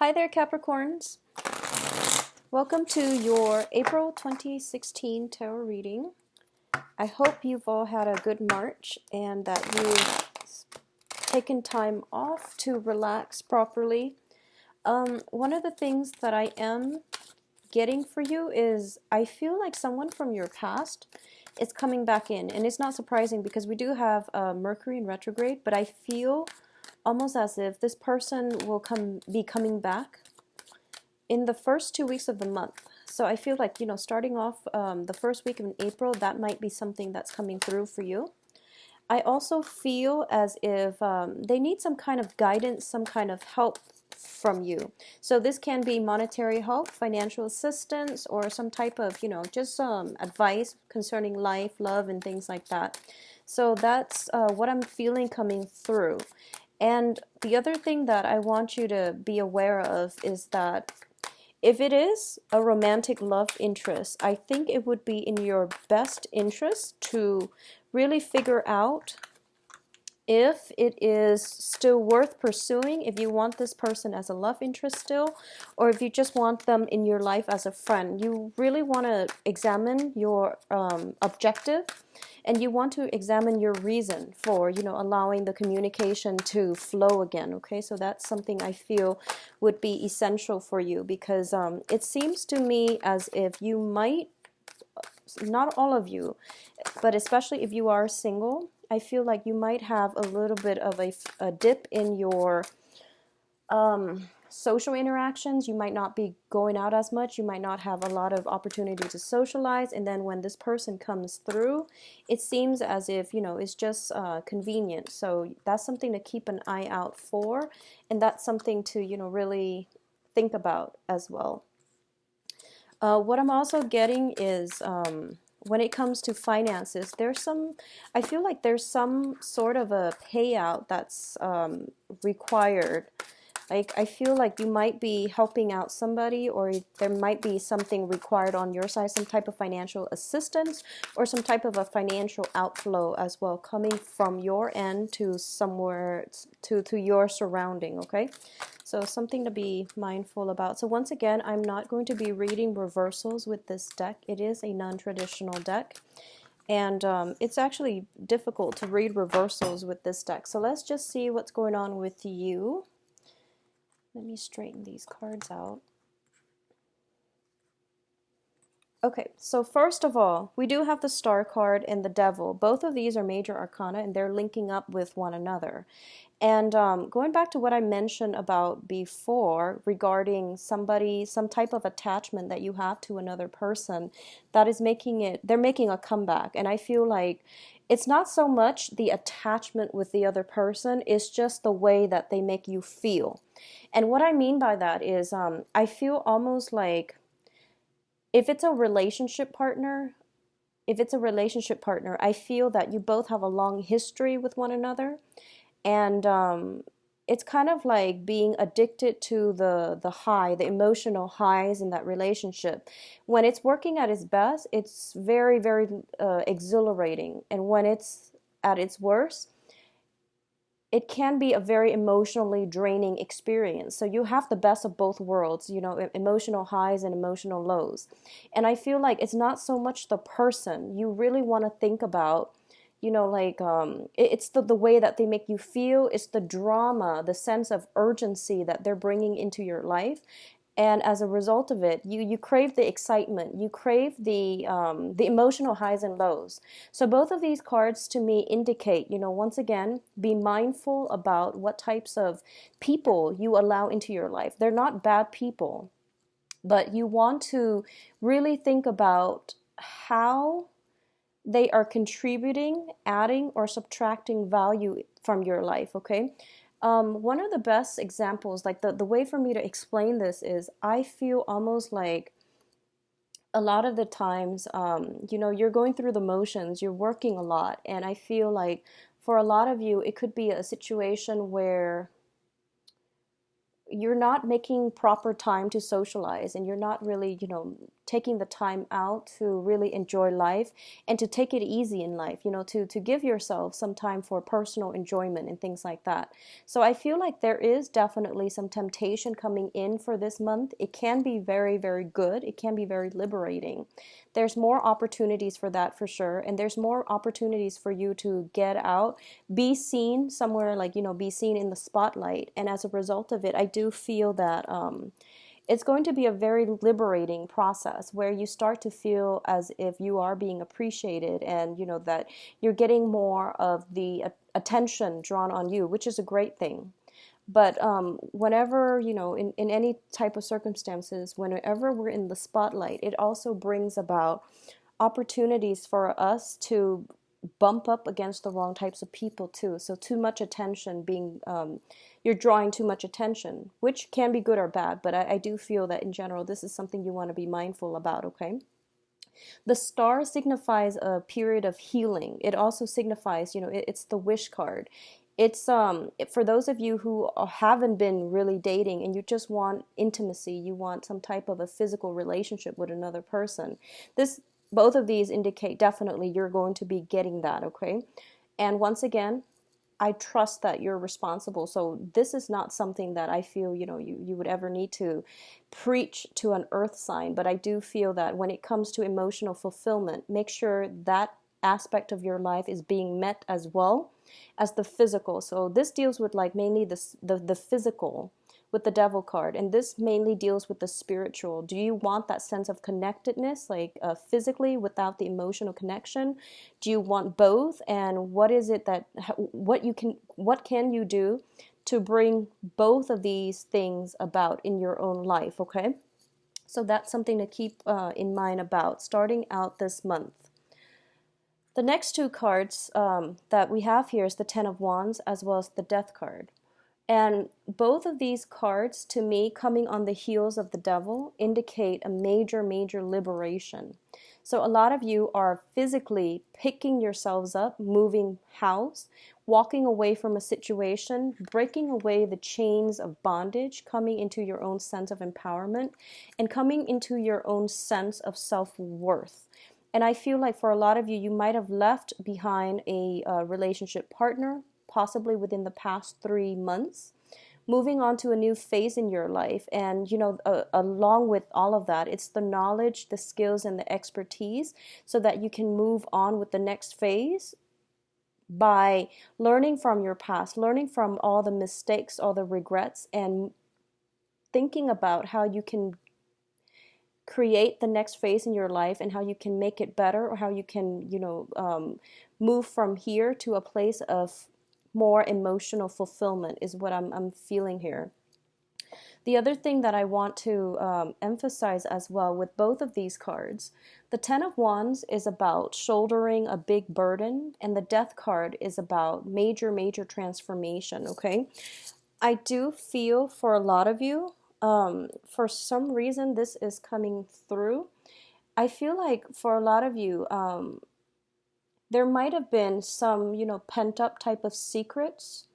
Hi there, Capricorns. Welcome to your April 2016 tarot reading. I hope you've all had a good March and that you've taken time off to relax properly. One of the things that I am getting for you is I feel like someone from your past is coming back in. And it's not surprising because we do have Mercury in retrograde, but I feel almost as if this person will be coming back in the first 2 weeks of the month. So I feel like, starting off the first week in April, that might be something that's coming through for you. I also feel as if they need some kind of guidance, some kind of help from you. So this can be monetary help, financial assistance, or some type of, just advice concerning life, love, and things like that. So that's what I'm feeling coming through. And the other thing that I want you to be aware of is that if it is a romantic love interest, I think it would be in your best interest to really figure out if it is still worth pursuing, if you want this person as a love interest still, or if you just want them in your life as a friend. You really want to examine your objective, and you want to examine your reason for, allowing the communication to flow again, okay? So that's something I feel would be essential for you, because it seems to me as if you might, not all of you, but especially if you are single, I feel like you might have a little bit of a dip in your social interactions. You might not be going out as much. You might not have a lot of opportunity to socialize. And then when this person comes through, it seems as if, it's just convenient. So that's something to keep an eye out for. And that's something to, really think about as well. What I'm also getting is when it comes to finances, I feel like there's some sort of a payout that's required. Like, I feel like you might be helping out somebody, or there might be something required on your side, some type of financial assistance, or some type of a financial outflow as well, coming from your end to somewhere, to your surrounding, okay? So something to be mindful about. So once again, I'm not going to be reading reversals with this deck. It is a non-traditional deck. And it's actually difficult to read reversals with this deck. So let's just see what's going on with you. Let me straighten these cards out. Okay, so first of all, we do have the Star card and the Devil. Both of these are major arcana, and they're linking up with one another. And going back to what I mentioned about before regarding some type of attachment that you have to another person, that is they're making a comeback. And I feel like it's not so much the attachment with the other person, it's just the way that they make you feel. And what I mean by that is I feel almost like if it's a relationship partner, I feel that you both have a long history with one another. And it's kind of like being addicted to the emotional highs in that relationship. When it's working at its best, it's very, very exhilarating. And when it's at its worst, it can be a very emotionally draining experience. So you have the best of both worlds, emotional highs and emotional lows. And I feel like it's not so much the person. You really want to think about, it's the way that they make you feel. It's the drama, the sense of urgency that they're bringing into your life. And as a result of it, you crave the excitement, you crave the emotional highs and lows. So both of these cards to me indicate, once again, be mindful about what types of people you allow into your life. They're not bad people, but you want to really think about how they are contributing, adding, or subtracting value from your life, okay? One of the best examples, like the way for me to explain this is I feel almost like a lot of the times, you're going through the motions, you're working a lot. And I feel like for a lot of you, it could be a situation where you're not making proper time to socialize, and you're not really, taking the time out to really enjoy life and to take it easy in life, you know, to give yourself some time for personal enjoyment and things like that. So I feel like there is definitely some temptation coming in for this month. It can be very, very good. It can be very liberating. There's more opportunities for that for sure. And there's more opportunities for you to get out, be seen somewhere, like, you know, be seen in the spotlight. And as a result of it, I do feel that it's going to be a very liberating process where you start to feel as if you are being appreciated, and you know that you're getting more of the attention drawn on you, which is a great thing. But whenever, you know, in any type of circumstances, whenever we're in the spotlight, it also brings about opportunities for us to bump up against the wrong types of people too. So too much attention being, you're drawing too much attention, which can be good or bad. But I do feel that in general, this is something you want to be mindful about, okay? The star signifies a period of healing. It also signifies, you know, it's the wish card. It's for those of you who haven't been really dating and you just want intimacy, you want some type of a physical relationship with another person. Both of these indicate definitely you're going to be getting that, okay? And once again, I trust that you're responsible. So this is not something that I feel, you know, you would ever need to preach to an earth sign. But I do feel that when it comes to emotional fulfillment, make sure that aspect of your life is being met as well as the physical. So this deals with like mainly the physical with the devil card, and this mainly deals with the spiritual. Do you want that sense of connectedness, like physically without the emotional connection? Do you want both? And what is it that what can you do to bring both of these things about in your own life? Okay, so that's something to keep in mind about starting out this month. The next two cards that we have here is the Ten of Wands as well as the Death card. And both of these cards, to me, coming on the heels of the devil, indicate a major, major liberation. So a lot of you are physically picking yourselves up, moving house, walking away from a situation, breaking away the chains of bondage, coming into your own sense of empowerment, and coming into your own sense of self-worth. And I feel like for a lot of you, you might have left behind a relationship partner, possibly within the past 3 months, moving on to a new phase in your life. And, you know, along with all of that, it's the knowledge, the skills, and the expertise so that you can move on with the next phase by learning from your past, learning from all the mistakes, all the regrets, and thinking about how you can create the next phase in your life and how you can make it better, or how you can, you know, move from here to a place of more emotional fulfillment is what I'm feeling here. The other thing that I want to emphasize as well with both of these cards, the Ten of Wands is about shouldering a big burden, and the Death card is about major, major transformation, okay? I do feel for a lot of you, for some reason this is coming through. I feel like for a lot of you, there might have been some, you know, pent up type of secrets.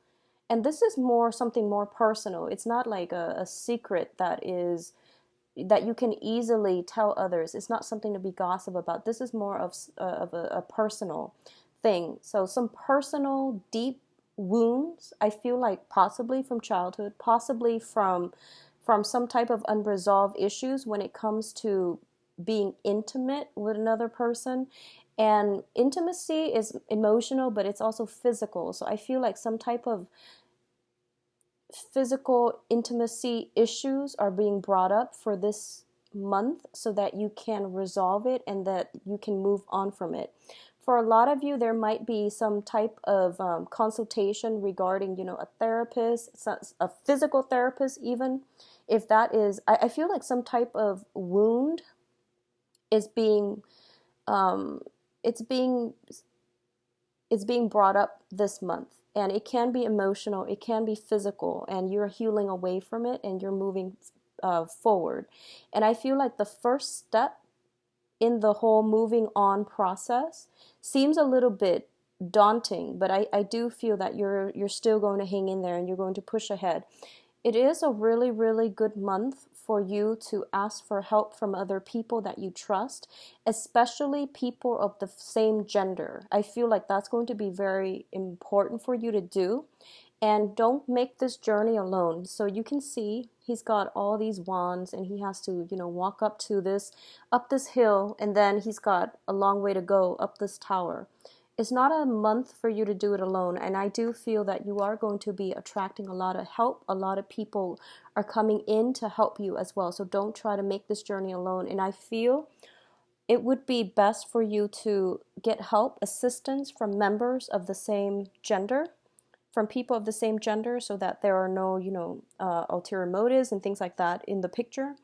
And this is more something more personal. It's not like a secret that you can easily tell others. It's not something to be gossip about. This is more of a personal thing. So some personal deep wounds, I feel like possibly from childhood, possibly from some type of unresolved issues when it comes to being intimate with another person. And intimacy is emotional, but it's also physical. So I feel like some type of physical intimacy issues are being brought up for this month so that you can resolve it and that you can move on from it. For a lot of you, there might be some type of consultation regarding, you know, a therapist, a physical therapist even. If that is, I feel like some type of wound is being it's being brought up this month, and it can be emotional, it can be physical, and you're healing away from it and you're moving forward. And I feel like the first step in the whole moving on process seems a little bit daunting, but I do feel that you're still going to hang in there and you're going to push ahead. It is a really, really good month for you to ask for help from other people that you trust, especially people of the same gender. I feel like that's going to be very important for you to do. And don't make this journey alone. So you can see he's got all these wands and he has to, walk up this hill, and then he's got a long way to go up this tower. It's not a month for you to do it alone. And I do feel that you are going to be attracting a lot of help. A lot of people are coming in to help you as well. So don't try to make this journey alone. And I feel it would be best for you to get help, assistance from members of the same gender, from people of the same gender, so that there are no, ulterior motives and things like that in the picture.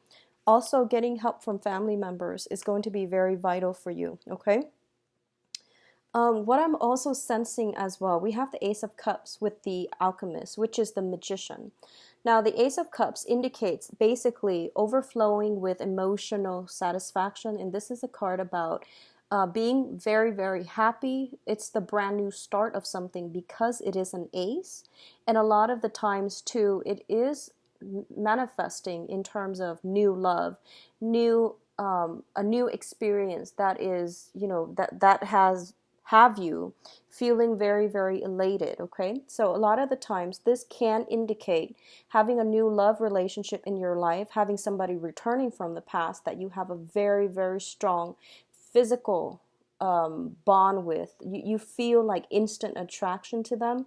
Also, getting help from family members is going to be very vital for you, okay? What I'm also sensing as well, we have the Ace of Cups with the Alchemist, which is the Magician. Now, the Ace of Cups indicates basically overflowing with emotional satisfaction, and this is a card about being very, very happy. It's the brand new start of something because it is an ace. And a lot of the times, too, it is manifesting in terms of new love, a new experience that is, that has have you feeling very, very elated, okay? So a lot of the times this can indicate having a new love relationship in your life, having somebody returning from the past that you have a very, very strong physical bond with. You feel like instant attraction to them,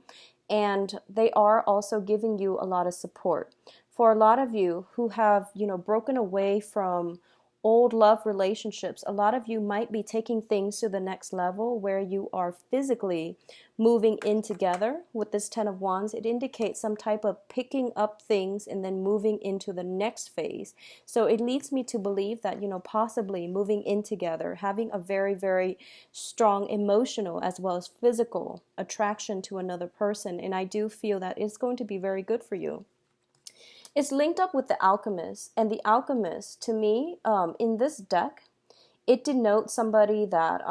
and they are also giving you a lot of support. For a lot of you who have, broken away from old love relationships, a lot of you might be taking things to the next level where you are physically moving in together. With this 10 of Wands, it indicates some type of picking up things and then moving into the next phase. So it leads me to believe that, possibly moving in together, having a very, very strong emotional as well as physical attraction to another person. And I do feel that it's going to be very good for you. It's linked up with the Alchemist, and the Alchemist, to me, in this deck, it denotes somebody that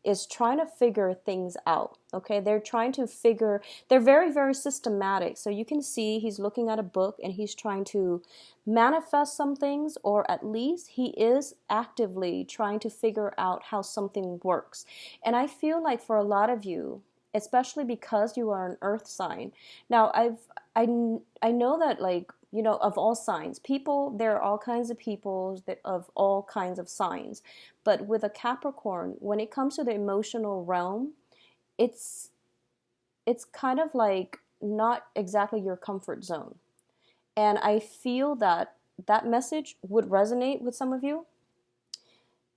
is trying to figure things out, okay? They're very, very systematic. So you can see he's looking at a book and he's trying to manifest some things, or at least he is actively trying to figure out how something works. And I feel like for a lot of you, especially because you are an earth sign. Now, I know that, like, of all signs, there are all kinds of people of all kinds of signs. But with a Capricorn, when it comes to the emotional realm, it's kind of like not exactly your comfort zone. And I feel that message would resonate with some of you.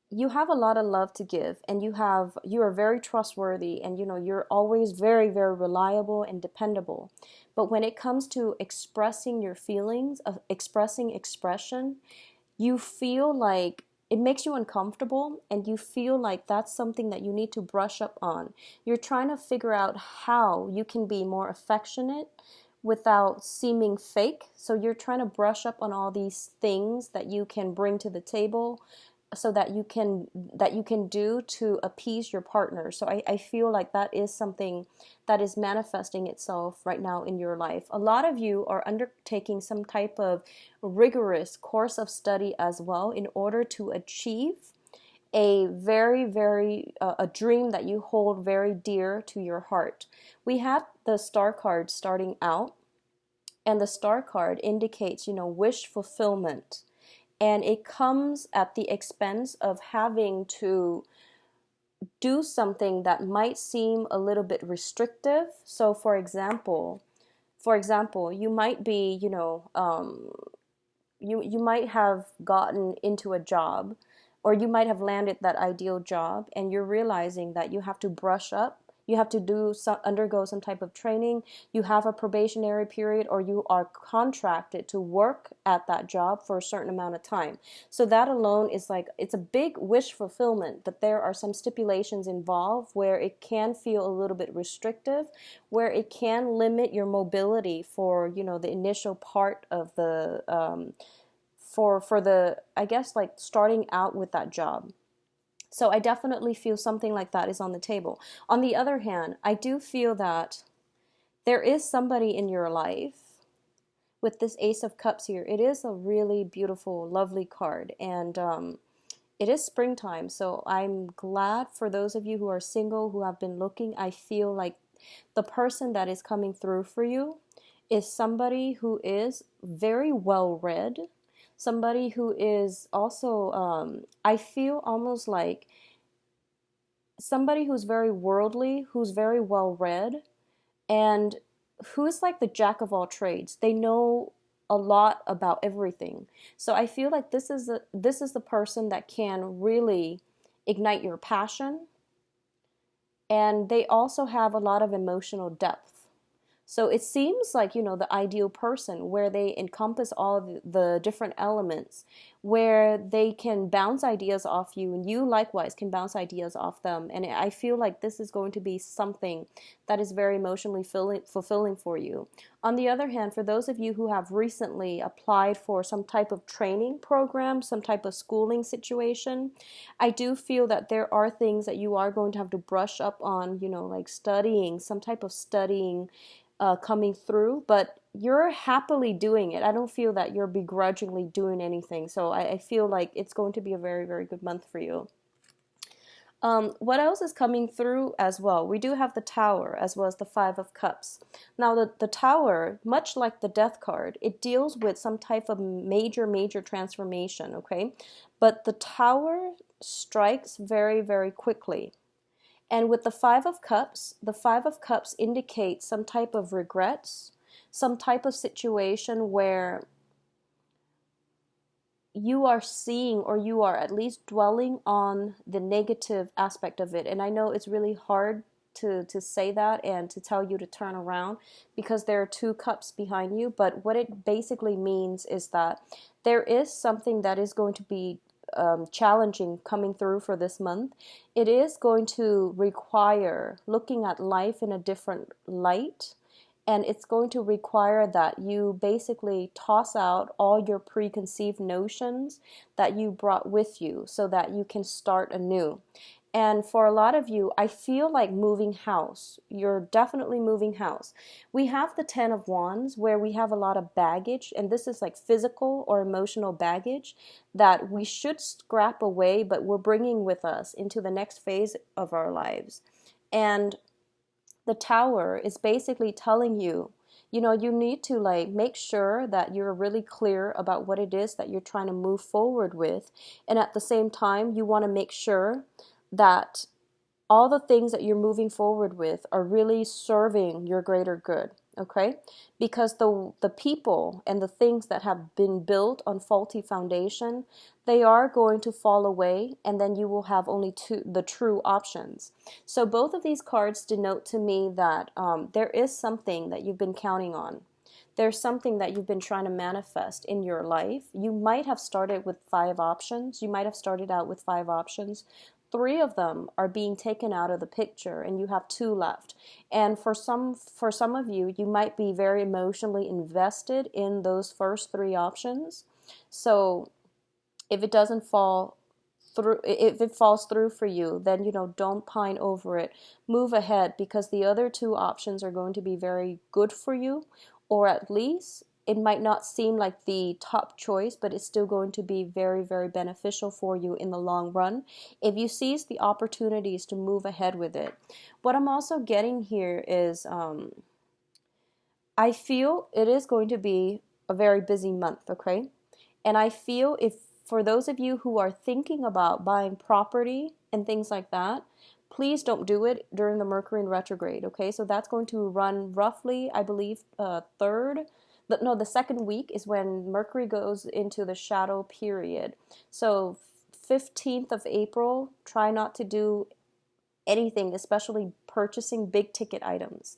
You have a lot of love to give, and you are very trustworthy, and you're always very, very reliable and dependable. But when it comes to expressing your feelings, expression, you feel like it makes you uncomfortable, and you feel like that's something that you need to brush up on. You're trying to figure out how you can be more affectionate without seeming fake. So you're trying to brush up on all these things that you can bring to the table, so that you can do to appease your partner. So I feel like that is something that is manifesting itself right now in your life. A lot of you are undertaking some type of rigorous course of study as well in order to achieve a very, very a dream that you hold very dear to your heart. We have the Star card starting out, and the Star card indicates, wish fulfillment. And it comes at the expense of having to do something that might seem a little bit restrictive. So for example, you might be, you might have gotten into a job, or you might have landed that ideal job, and you're realizing that you have to brush up. You have to undergo some type of training. You have a probationary period, or you are contracted to work at that job for a certain amount of time. So that alone is like, it's a big wish fulfillment, but there are some stipulations involved where it can feel a little bit restrictive, where it can limit your mobility for, the initial part of the, for the, I guess, like starting out with that job. So I definitely feel something like that is on the table. On the other hand, I do feel that there is somebody in your life with this Ace of Cups here, it is a really beautiful, lovely card. And it is springtime, so I'm glad for those of you who are single, who have been looking. I feel like the person that is coming through for you is somebody who is very well read, somebody who is also, I feel almost like somebody who's very worldly, who's very well read, and who's like the jack of all trades. They know a lot about everything. So I feel like this is the person that can really ignite your passion, and they also have a lot of emotional depth. So it seems like, the ideal person where they encompass all the different elements, where they can bounce ideas off you and you likewise can bounce ideas off them. And I feel like this is going to be something that is very emotionally fulfilling for you. On the other hand, for those of you who have recently applied for some type of training program, some type of schooling situation, I do feel that there are things that you are going to have to brush up on, like studying, some type of studying coming through, but you're happily doing it. I don't feel that you're begrudgingly doing anything. So I feel like it's going to be a very, very good month for you. What else is coming through as well? We do have the Tower as well as the Five of Cups. Now, the Tower, much like the Death card, it deals with some type of major transformation, okay? But the Tower strikes very, very quickly. And with the Five of Cups indicates some type of regrets, some type of situation where you are seeing, or you are at least dwelling on the negative aspect of it. And I know it's really hard to say that and to tell you to turn around because there are two cups behind you. But what it basically means is that there is something that is going to be challenging coming through for this month. It is going to require looking at life in a different light, and it's going to require that you basically toss out all your preconceived notions that you brought with you so that you can start anew. And for a lot of you, I feel like moving house. You're definitely moving house. We have the Ten of Wands where we have a lot of baggage, and this is like physical or emotional baggage that we should scrap away, but we're bringing with us into the next phase of our lives. And the Tower is basically telling you, you need to like make sure that you're really clear about what it is that you're trying to move forward with. And at the same time, you want to make sure that all the things that you're moving forward with are really serving your greater good, okay? Because the people and the things that have been built on faulty foundation, they are going to fall away, and then you will have only the true options. So both of these cards denote to me that there is something that you've been counting on. There's something that you've been trying to manifest in your life. You might have started with 5 options. You might have started out with 5 options. 3 of them are being taken out of the picture and you have 2 left. And for some of you, you might be very emotionally invested in those first 3 options. So if it doesn't fall through, if it falls through for you, then don't pine over it. Move ahead, because the other 2 options are going to be very good for you, or at least it might not seem like the top choice, but it's still going to be very, very beneficial for you in the long run if you seize the opportunities to move ahead with it. What I'm also getting here is I feel it is going to be a very busy month, okay? And I feel if for those of you who are thinking about buying property and things like that, please don't do it during the Mercury in retrograde, okay? So that's going to run roughly, I believe, the second week is when Mercury goes into the shadow period. So 15th of April, try not to do anything, especially purchasing big ticket items.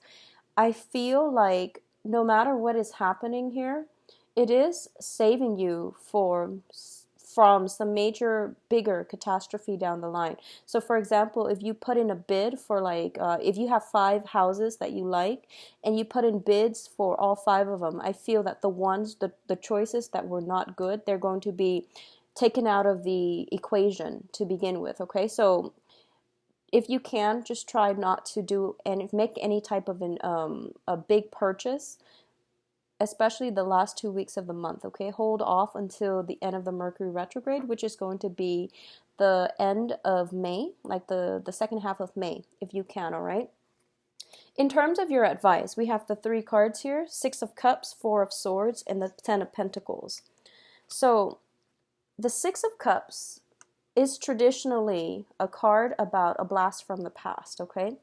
I feel like no matter what is happening here, it is saving you from some major, bigger catastrophe down the line. So for example, if you put in a bid for if you have 5 houses that you like and you put in bids for all 5 of them, I feel that the choices that were not good, they're going to be taken out of the equation to begin with, okay? So if you can, just try not to do and make any type of a big purchase especially the last 2 weeks of the month, okay? Hold off until the end of the Mercury retrograde, which is going to be the end of May, like the second half of May, if you can, all right? In terms of your advice, we have the 3 cards here, 6 of Cups, 4 of Swords, and the 10 of Pentacles. So the 6 of Cups is traditionally a card about a blast from the past, okay?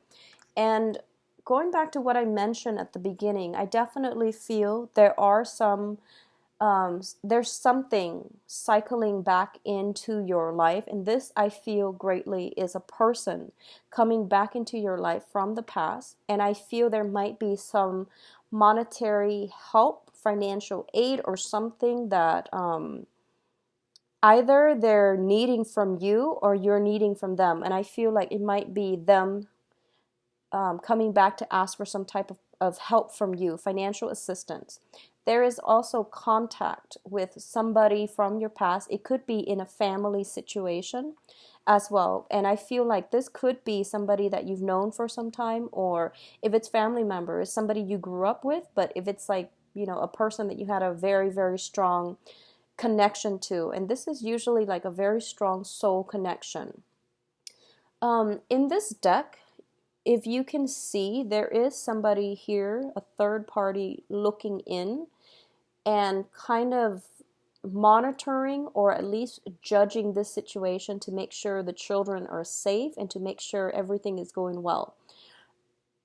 And going back to what I mentioned at the beginning, I definitely feel there's something cycling back into your life, and this I feel greatly is a person coming back into your life from the past, and I feel there might be some monetary help, financial aid, or something that either they're needing from you or you're needing from them, and I feel like it might be them coming back to ask for some type of help from you, financial assistance. There is also contact with somebody from your past. It could be in a family situation as well. And I feel like this could be somebody that you've known for some time, or if it's family members, somebody you grew up with. But if it's like, a person that you had a very, very strong connection to, and this is usually like a very strong soul connection. In this deck, if you can see, there is somebody here, a third party looking in and kind of monitoring or at least judging this situation to make sure the children are safe and to make sure everything is going well.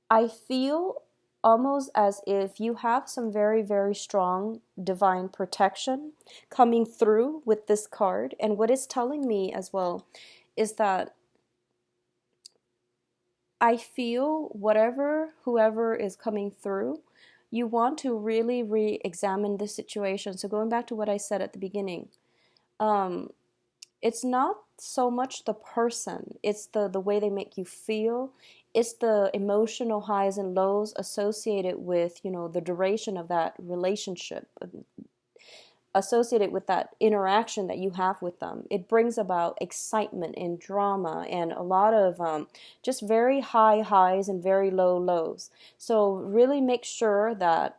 I feel almost as if you have some very, very strong divine protection coming through with this card. And what it's telling me as well is that I feel whoever is coming through, you want to really re-examine this situation. So going back to what I said at the beginning, it's not so much the person, it's the way they make you feel. It's the emotional highs and lows associated with, the duration of that relationship, associated with that interaction that you have with them. It brings about excitement and drama and a lot of just very high highs and very low lows. So really make sure that,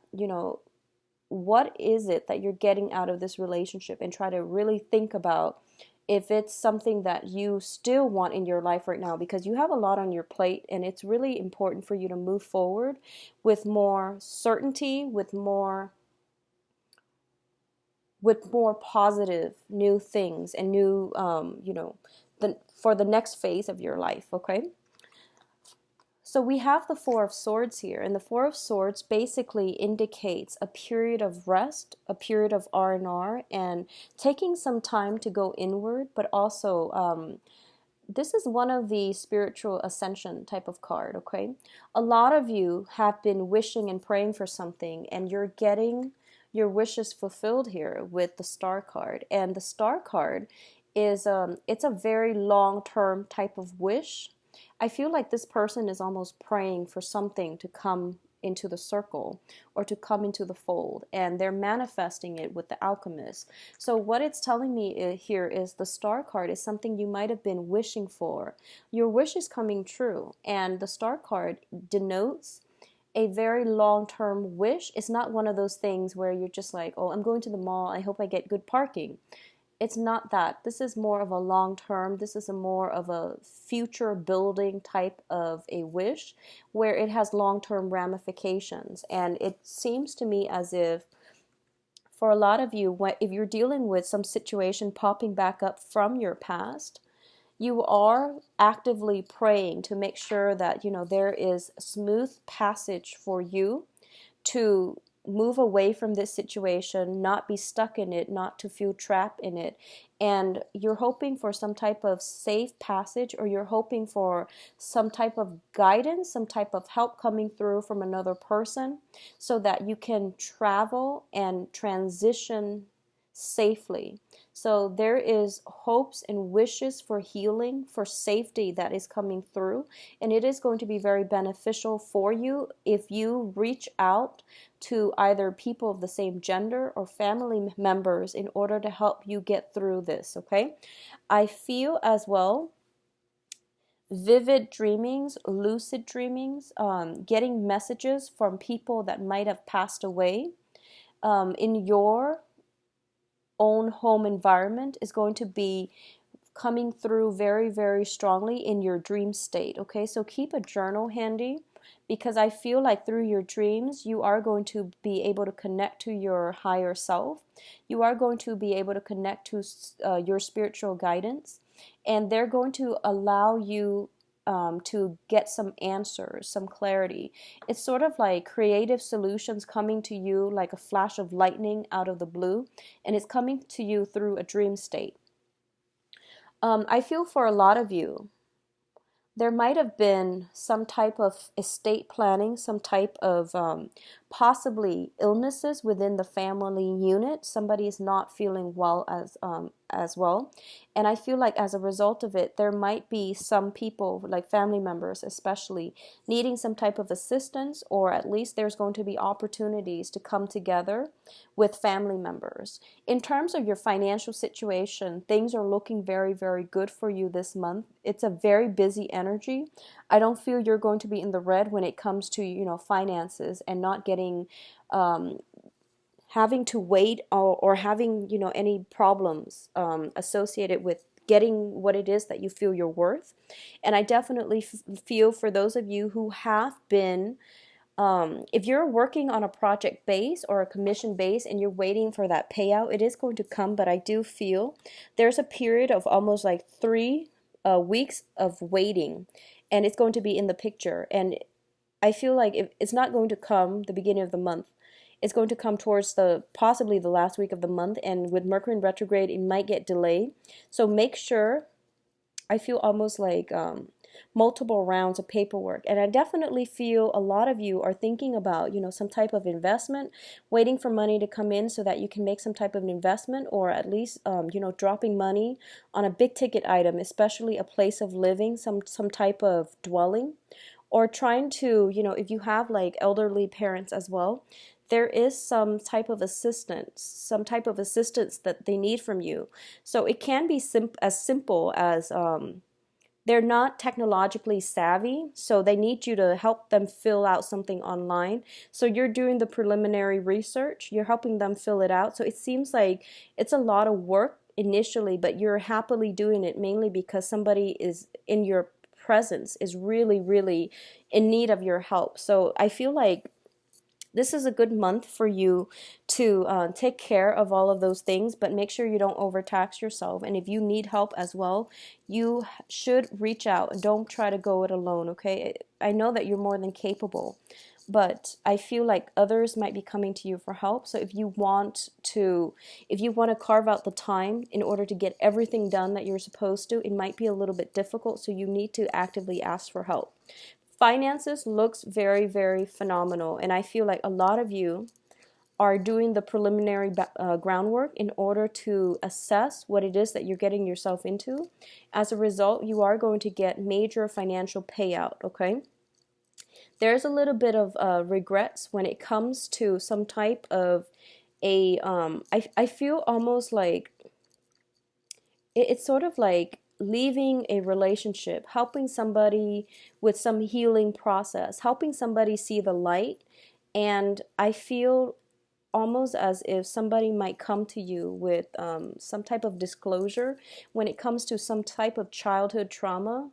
what is it that you're getting out of this relationship, and try to really think about if it's something that you still want in your life right now, because you have a lot on your plate, and it's really important for you to move forward with more certainty, with more positive new things and new, for the next phase of your life, okay? So we have the 4 of Swords here, and the 4 of Swords basically indicates a period of rest, a period of R&R, and taking some time to go inward, but also this is one of the spiritual ascension type of card, okay? A lot of you have been wishing and praying for something, and you're getting your wishes fulfilled here with the Star card. And the Star card is it's a very long-term type of wish. I feel like this person is almost praying for something to come into the circle or to come into the fold, and they're manifesting it with the Alchemist. So what it's telling me here is the Star card is something you might have been wishing for. Your wish is coming true, and the Star card denotes a very long-term wish. It's not one of those things where you're just like, oh, I'm going to the mall, I hope I get good parking. It's not that. This is more of a long-term, this is more of a future building type of a wish where it has long-term ramifications. And it seems to me as if for a lot of you, if you're dealing with some situation popping back up from your past, you are actively praying to make sure that, there is smooth passage for you to move away from this situation, not be stuck in it, not to feel trapped in it. And you're hoping for some type of safe passage, or you're hoping for some type of guidance, some type of help coming through from another person so that you can travel and transition safely. So there is hopes and wishes for healing, for safety that is coming through, and it is going to be very beneficial for you if you reach out to either people of the same gender or family members in order to help you get through this, okay? I feel as well vivid dreamings, lucid dreamings, getting messages from people that might have passed away. in your own home environment is going to be coming through very, very strongly in your dream state. Okay, so keep a journal handy, because I feel like through your dreams, you are going to be able to connect to your higher self. You are going to be able to connect to your spiritual guidance, and they're going to allow you to get some answers, some clarity. It's sort of like creative solutions coming to you like a flash of lightning out of the blue, and it's coming to you through a dream state. I feel for a lot of you, there might have been some type of estate planning, some type of possibly illnesses within the family unit. Somebody is not feeling well as well. And I feel like as a result of it, there might be some people, like family members especially, needing some type of assistance, or at least there's going to be opportunities to come together with family members. In terms of your financial situation, things are looking very, very good for you this month. It's a very busy energy. I don't feel you're going to be in the red when it comes to, finances and not getting having to wait, or having any problems associated with getting what it is that you feel you're worth. And I definitely feel for those of you who have been, if you're working on a project base or a commission base and you're waiting for that payout, it is going to come. But I do feel there's a period of almost like 3 weeks of waiting, and it's going to be in the picture. And I feel like it's not going to come the beginning of the month. It's going to come towards possibly the last week of the month, and with Mercury in retrograde, it might get delayed. So make sure, I feel almost like multiple rounds of paperwork. And I definitely feel a lot of you are thinking about, some type of investment, waiting for money to come in so that you can make some type of investment, or at least, dropping money on a big ticket item, especially a place of living, some type of dwelling, or trying to, if you have like elderly parents as well, there is some type of assistance that they need from you. So it can be as simple as they're not technologically savvy, so they need you to help them fill out something online. So you're doing the preliminary research, you're helping them fill it out. So it seems like it's a lot of work initially, but you're happily doing it mainly because somebody is in your presence, is really, really in need of your help. So I feel like this is a good month for you to take care of all of those things, but make sure you don't overtax yourself. And if you need help as well, you should reach out and don't try to go it alone, okay? I know that you're more than capable, but I feel like others might be coming to you for help. So if you want to carve out the time in order to get everything done that you're supposed to, it might be a little bit difficult, so you need to actively ask for help. Finances looks very, very phenomenal, and I feel like a lot of you are doing the preliminary groundwork in order to assess what it is that you're getting yourself into. As a result, you are going to get major financial payout, okay? There's a little bit of regrets when it comes to some type of I feel almost like it's sort of like leaving a relationship, helping somebody with some healing process, helping somebody see the light. And I feel almost as if somebody might come to you with some type of disclosure when it comes to some type of childhood trauma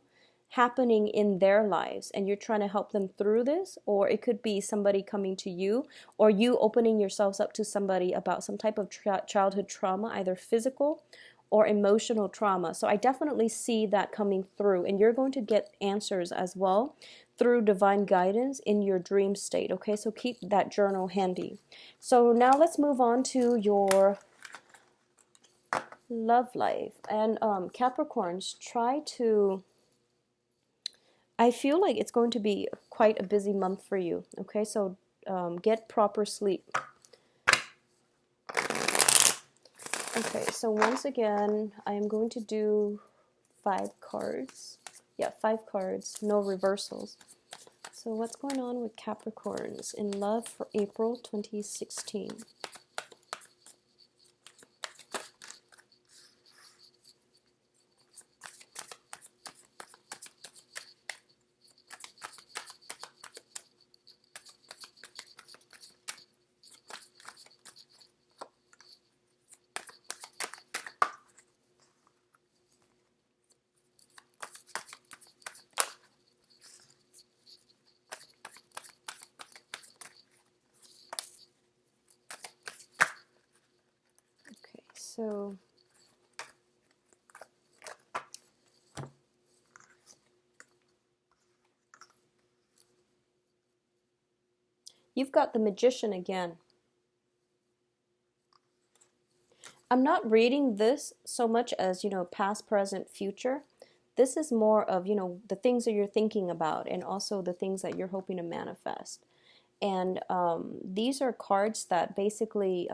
happening in their lives, and you're trying to help them through this. Or it could be somebody coming to you, or you opening yourselves up to somebody about some type of childhood trauma, either physical or emotional trauma. So I definitely see that coming through, and you're going to get answers as well through divine guidance in your dream state. Okay, so keep that journal handy. So now let's move on to your love life. And Capricorns, I feel like it's going to be quite a busy month for you. Okay, so get proper sleep. Okay, so once again, I am going to do 5 cards. Yeah, 5 cards, no reversals. So what's going on with Capricorns in love for April 2016? So you've got the Magician again. I'm not reading this so much as, past, present, future. This is more of, the things that you're thinking about and also the things that you're hoping to manifest. And these are cards that basically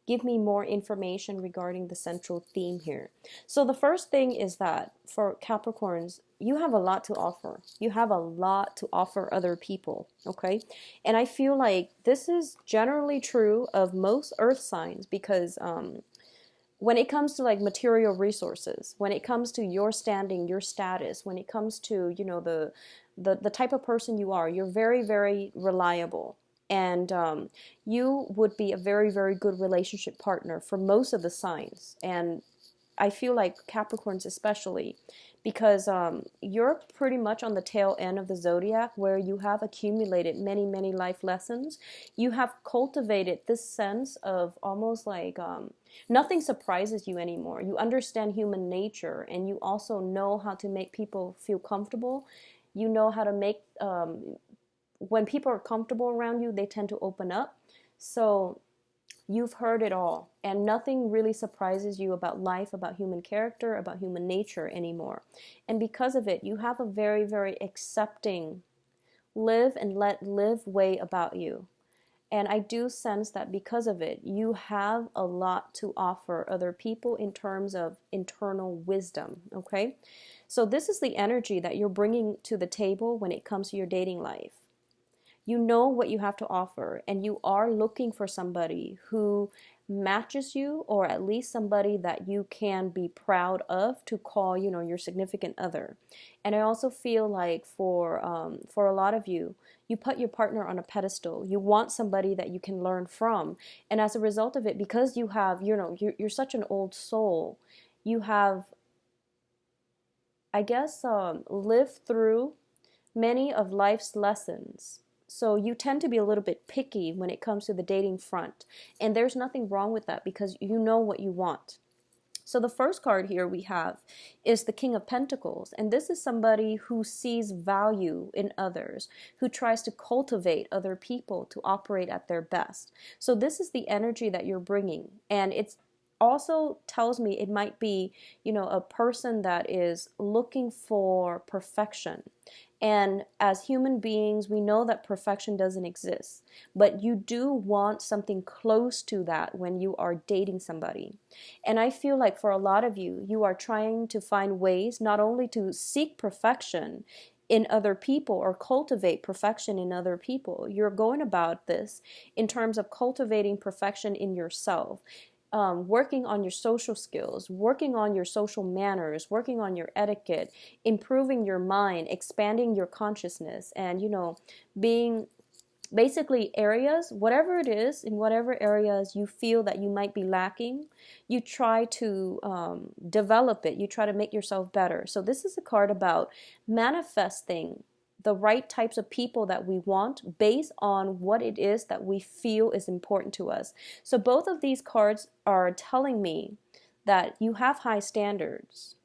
give me more information regarding the central theme here. So the first thing is that for Capricorns, you have a lot to offer. You have a lot to offer other people, okay? And I feel like this is generally true of most earth signs because when it comes to like material resources, when it comes to your standing, your status, when it comes to, the type of person you are, you're very, very reliable. And you would be a very, very good relationship partner for most of the signs. And I feel like Capricorns especially, because you're pretty much on the tail end of the zodiac where you have accumulated many, many life lessons. You have cultivated this sense of almost like nothing surprises you anymore. You understand human nature and you also know how to make people feel comfortable. You know how to make, when people are comfortable around you, they tend to open up. So you've heard it all, and nothing really surprises you about life, about human character, about human nature anymore. And because of it, you have a very, very accepting, live and let live way about you. And I do sense that because of it, you have a lot to offer other people in terms of internal wisdom, okay? So this is the energy that you're bringing to the table when it comes to your dating life. You know what you have to offer, and you are looking for somebody who matches you, or at least somebody that you can be proud of to call, your significant other. And I also feel like for a lot of you, you put your partner on a pedestal. You want somebody that you can learn from, and as a result of it, because you have, you're such an old soul, you have, I guess, lived through many of life's lessons. So you tend to be a little bit picky when it comes to the dating front. And there's nothing wrong with that because you know what you want. So the first card here we have is the King of Pentacles. And this is somebody who sees value in others, who tries to cultivate other people to operate at their best. So this is the energy that you're bringing. And it's also tells me it might be, a person that is looking for perfection. And as human beings, we know that perfection doesn't exist, but you do want something close to that when you are dating somebody. And I feel like for a lot of you, you are trying to find ways not only to seek perfection in other people or cultivate perfection in other people. You're going about this in terms of cultivating perfection in yourself. Working on your social skills, working on your social manners, working on your etiquette, improving your mind, expanding your consciousness, and, being basically areas, whatever it is, in whatever areas you feel that you might be lacking, you try to develop it. You try to make yourself better. So this is a card about manifesting the right types of people that we want based on what it is that we feel is important to us. So both of these cards are telling me that you have high standards.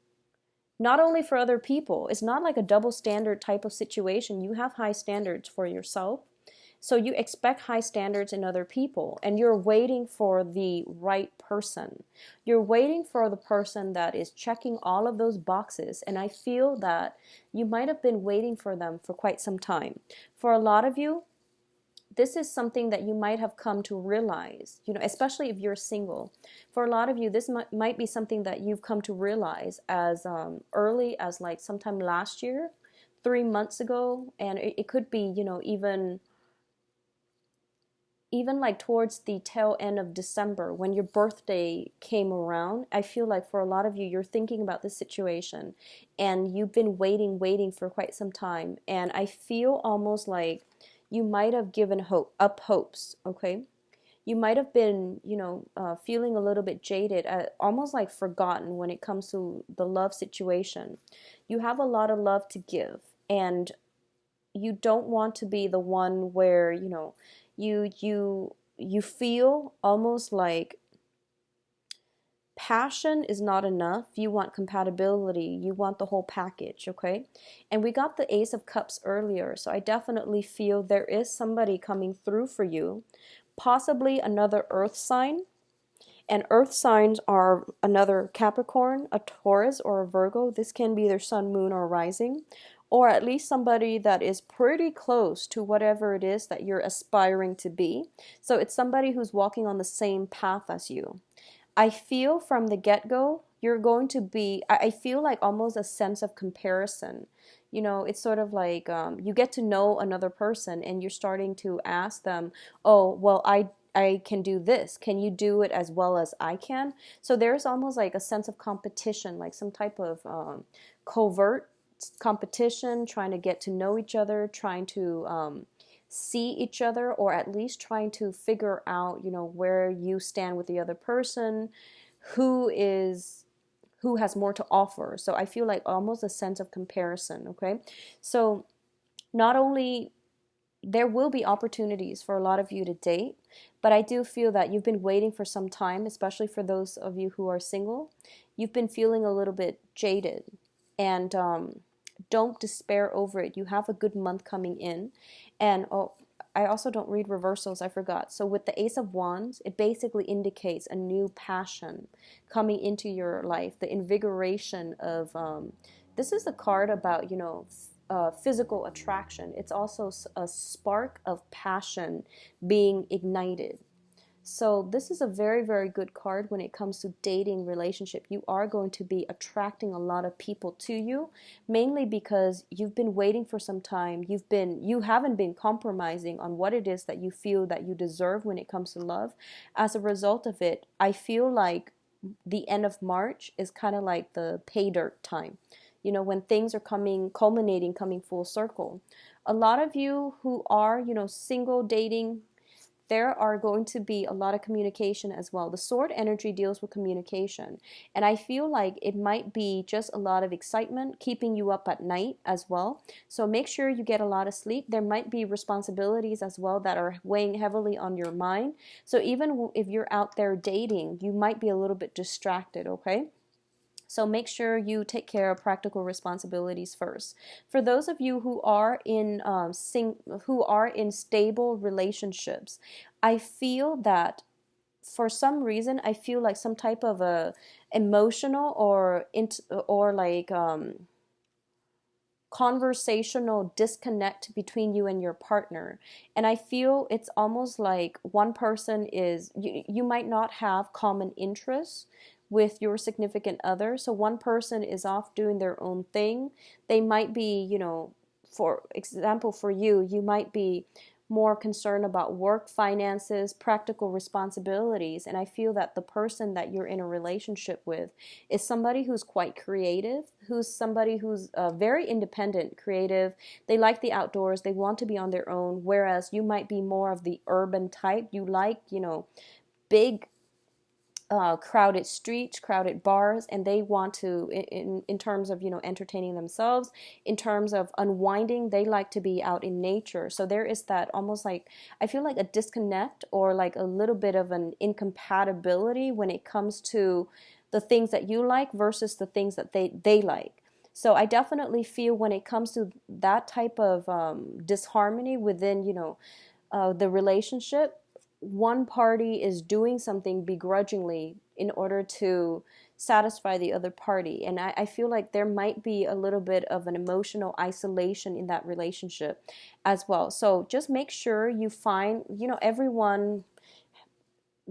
Not only for other people, it's not like a double standard type of situation. You have high standards for yourself. So you expect high standards in other people, and you're waiting for the right person. You're waiting for the person that is checking all of those boxes, and I feel that you might have been waiting for them for quite some time. For a lot of you, this is something that you might have come to realize, especially if you're single. For a lot of you, this might be something that you've come to realize as early as like sometime last year, 3 months ago, and it could be, even like towards the tail end of December when your birthday came around. I feel like for a lot of you, you're thinking about this situation and you've been waiting for quite some time. And I feel almost like you might have given up hopes, okay? You might have been, feeling a little bit jaded, almost like forgotten when it comes to the love situation. You have a lot of love to give, and you don't want to be the one where, you feel almost like passion is not enough. You want compatibility. You want the whole package, okay? And we got the Ace of Cups earlier, so I definitely feel there is somebody coming through for you, possibly another earth sign. And earth signs are another Capricorn, a Taurus, or a Virgo. This can be their sun, moon, or rising, or at least somebody that is pretty close to whatever it is that you're aspiring to be. So it's somebody who's walking on the same path as you. I feel from the get-go, you're going to be, I feel like almost a sense of comparison. You know, it's sort of like you get to know another person and you're starting to ask them, oh, well, I can do this. Can you do it as well as I can? So there's almost like a sense of competition, like some type of covert competition, trying to get to know each other, trying to see each other, or at least trying to figure out, you know, where you stand with the other person, who has more to offer. So I feel like almost a sense of comparison, okay? So not only there will be opportunities for a lot of you to date, but I do feel that you've been waiting for some time, especially for those of you who are single. You've been feeling a little bit jaded, and don't despair over it. You have a good month coming in. And oh, I also don't read reversals, I forgot. So with the Ace of Wands, it basically indicates a new passion coming into your life, the invigoration of, this is a card about, you know, physical attraction. It's also a spark of passion being ignited. So this is a very, very good card when it comes to dating relationship. You are going to be attracting a lot of people to you, mainly because you've been waiting for some time. You haven't been compromising on what it is that you feel that you deserve when it comes to love. As a result of it, I feel like the end of March is kind of like the pay dirt time. You know, when things are culminating, coming full circle. A lot of you who are, you know, single, dating, there are going to be a lot of communication as well. The sword energy deals with communication. And I feel like it might be just a lot of excitement keeping you up at night as well. So make sure you get a lot of sleep. There might be responsibilities as well that are weighing heavily on your mind. So even if you're out there dating, you might be a little bit distracted, okay? So make sure you take care of practical responsibilities first. For those of you who are in stable relationships, I feel that for some reason I feel like some type of a emotional or conversational disconnect between you and your partner. And I feel it's almost like one person you might not have common interests with your significant other. So one person is off doing their own thing. They might be, you know, for example, for you, you might be more concerned about work, finances, practical responsibilities. And I feel that the person that you're in a relationship with is somebody who's quite creative, who's somebody who's very independent, creative. They like the outdoors. They want to be on their own. Whereas you might be more of the urban type. You like, you know, big crowded streets, crowded bars, and they want to, in terms of, you know, entertaining themselves, in terms of unwinding, they like to be out in nature. So there is that almost like, I feel like a disconnect or like a little bit of an incompatibility when it comes to the things that you like versus the things that they like. So I definitely feel when it comes to that type of disharmony within, you know, the relationship, one party is doing something begrudgingly in order to satisfy the other party. And I feel like there might be a little bit of an emotional isolation in that relationship as well. So just make sure you find, you know, everyone,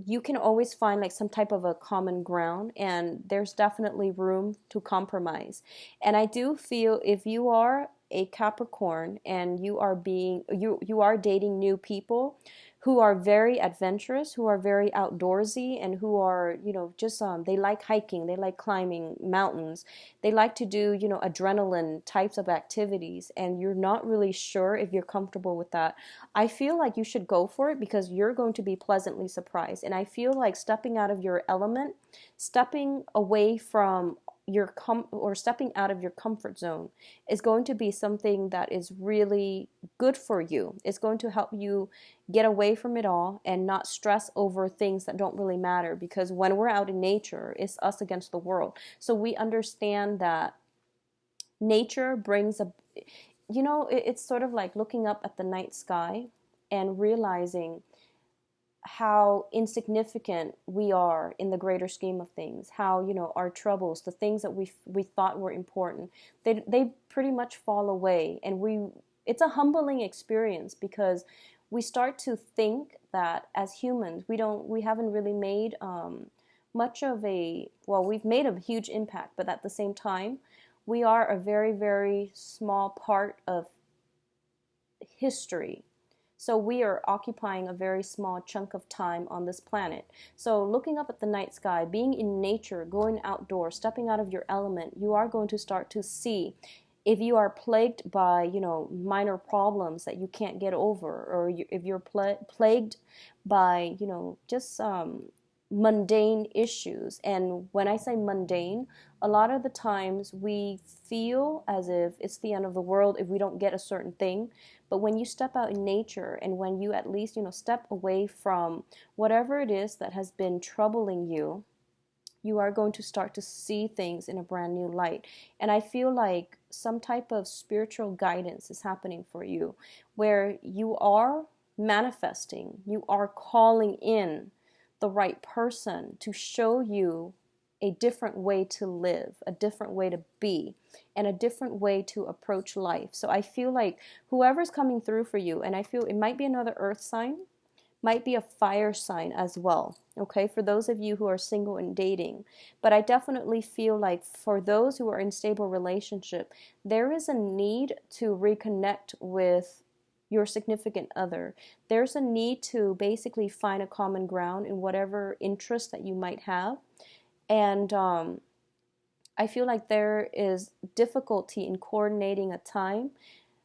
you can always find like some type of a common ground, and there's definitely room to compromise. And I do feel if you are a Capricorn and you are dating new people who are very adventurous, who are very outdoorsy, and who are, you know, just they like hiking, they like climbing mountains, they like to do, you know, adrenaline types of activities, and you're not really sure if you're comfortable with that, I feel like you should go for it because you're going to be pleasantly surprised. And I feel like stepping out of your element, stepping away from or stepping out of your comfort zone is going to be something that is really good for you. It's going to help you get away from it all and not stress over things that don't really matter, because when we're out in nature, it's us against the world. So we understand that nature brings it's sort of like looking up at the night sky and realizing how insignificant we are in the greater scheme of things, how, our troubles, the things that we thought were important, they pretty much fall away. And it's a humbling experience, because we start to think that as humans we haven't really made much of we've made a huge impact, but at the same time we are a very, very small part of history. So we are occupying a very small chunk of time on this planet. So looking up at the night sky, being in nature, going outdoors, stepping out of your element, you are going to start to see if you are plagued by, minor problems that you can't get over, or if you're plagued by, just mundane issues. And when I say mundane, a lot of the times we feel as if it's the end of the world if we don't get a certain thing. But when you step out in nature, and when you at least, step away from whatever it is that has been troubling you, you are going to start to see things in a brand new light. And I feel like some type of spiritual guidance is happening for you, where you are manifesting, you are calling in the right person to show you a different way to live, a different way to be, and a different way to approach life. So I feel like whoever's coming through for you, and I feel it might be another earth sign, might be a fire sign as well, okay, for those of you who are single and dating. But I definitely feel like for those who are in stable relationship, there is a need to reconnect with your significant other. There's a need to basically find a common ground in whatever interest that you might have. And I feel like there is difficulty in coordinating a time.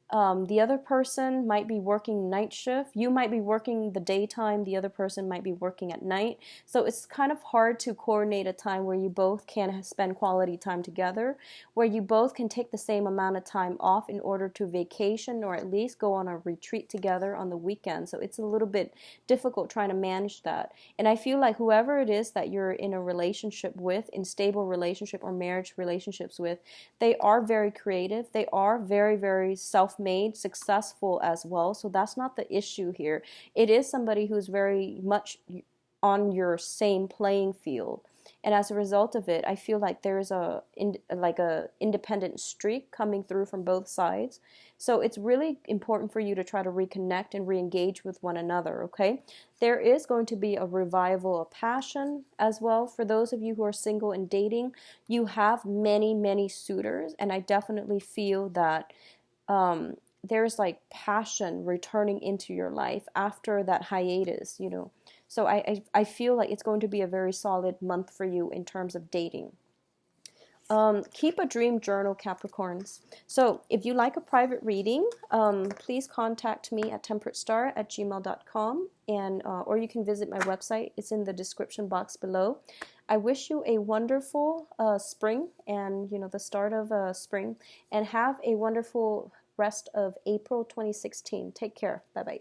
The other person might be working night shift. You might be working the daytime. The other person might be working at night. So it's kind of hard to coordinate a time where you both can spend quality time together, where you both can take the same amount of time off in order to vacation, or at least go on a retreat together on the weekend. So it's a little bit difficult trying to manage that. And I feel like whoever it is that you're in a relationship with, in stable relationship or marriage relationships with, they are very creative. They are very, very self-made, successful as well. So that's not the issue here. It is somebody who's very much on your same playing field. And as a result of it, I feel like there's a independent streak coming through from both sides. So it's really important for you to try to reconnect and re-engage with one another, okay? There is going to be a revival of passion as well. For those of you who are single and dating, you have many, many suitors. And I definitely feel that there's like passion returning into your life after that hiatus, So I feel like it's going to be a very solid month for you in terms of dating. Keep a dream journal, Capricorns. So if you like a private reading, please contact me at temperatestar@gmail.com, and or you can visit my website. It's in the description box below. I wish you a wonderful spring, and the start of spring, and have a wonderful rest of April 2016. Take care. Bye-bye.